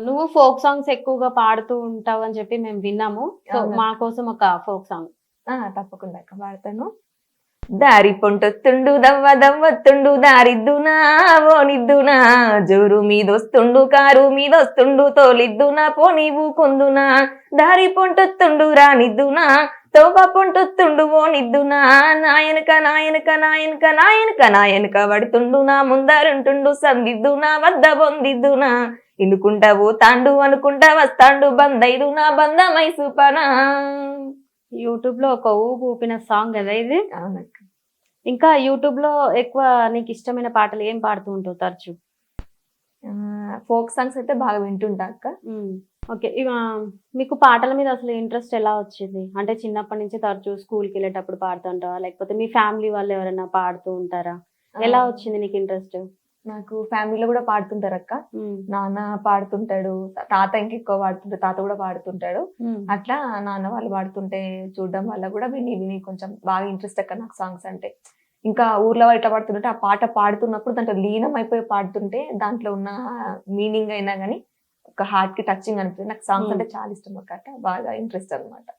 నువ్వు folk songs ఎక్కువగా పాడుతూ ఉంటావని చెప్పి మేము విన్నాము. సో, మా అవునక్క. కోసం ఒక ఫోక్ సాంగ్. తప్పకుండా అక్క పాడతాను. దారి పొంటొత్తుండు దవ్వ దవ్వొత్తుండు దారిద్దునా ఓనిద్దునా జోరు మీదొస్తుండు కారు మీదొస్తుండు తోలిద్దునా పోనీవు కొందునా దారి పొంటొత్తుండు రానిద్దునా తోవ పొంటొత్తుండు ఓనిద్దునా నాయనక నాయనక నాయనక నాయనక నాయనక పడుతుండు నా ముందరుంటుండు సందిద్దునా వద్ద పొందిద్దునా ఇనుకుంటా పోతాండు అనుకుంటా వస్తాండు బందైదునా బంధమై సుపనా. యూట్యూబ్ లో ఒక ఊపిన సాంగ్ కదా ఇది. అవునక్క. ఇంకా యూట్యూబ్ లో ఎక్కువ నీకు ఇష్టమైన పాటలు ఏం పాడుతూ ఉంటావు తరచు? ఫోక్ సాంగ్స్ అయితే బాగా వింటుంటా అక్క. ఓకే. మీకు పాటల మీద అసలు ఇంట్రెస్ట్ ఎలా వచ్చింది? అంటే చిన్నప్పటి నుంచి తరచూ స్కూల్కి వెళ్ళేటప్పుడు పాడుతుంటావా, లేకపోతే మీ ఫ్యామిలీ వాళ్ళు ఎవరైనా పాడుతూ ఉంటారా? ఎలా వచ్చింది నీకు ఇంట్రెస్ట్? నాకు ఫ్యామిలీలో కూడా పాడుతుంటారు అక్క. నాన్న పాడుతుంటాడు, తాత ఇంకెక్కువ పాడుతుంటాడు, తాత కూడా పాడుతుంటాడు. అట్లా నాన్న వాళ్ళు పాడుతుంటే చూడడం వల్ల కూడా విని విని కొంచెం బాగా ఇంట్రెస్ట్ అక్క నాకు సాంగ్స్ అంటే. ఇంకా ఊర్లో వాళ్ళు ఇట్లా పాడుతుంటే ఆ పాట పాడుతున్నప్పుడు దాంట్లో లీనం అయిపోయి పాడుతుంటే దాంట్లో ఉన్న మీనింగ్ అయినా కానీ ఒక హార్ట్ కి టచింగ్ అనిపిస్తుంది. నాకు సాంగ్స్ అంటే చాలా ఇష్టం అక్క. బాగా ఇంట్రెస్ట్ అనమాట.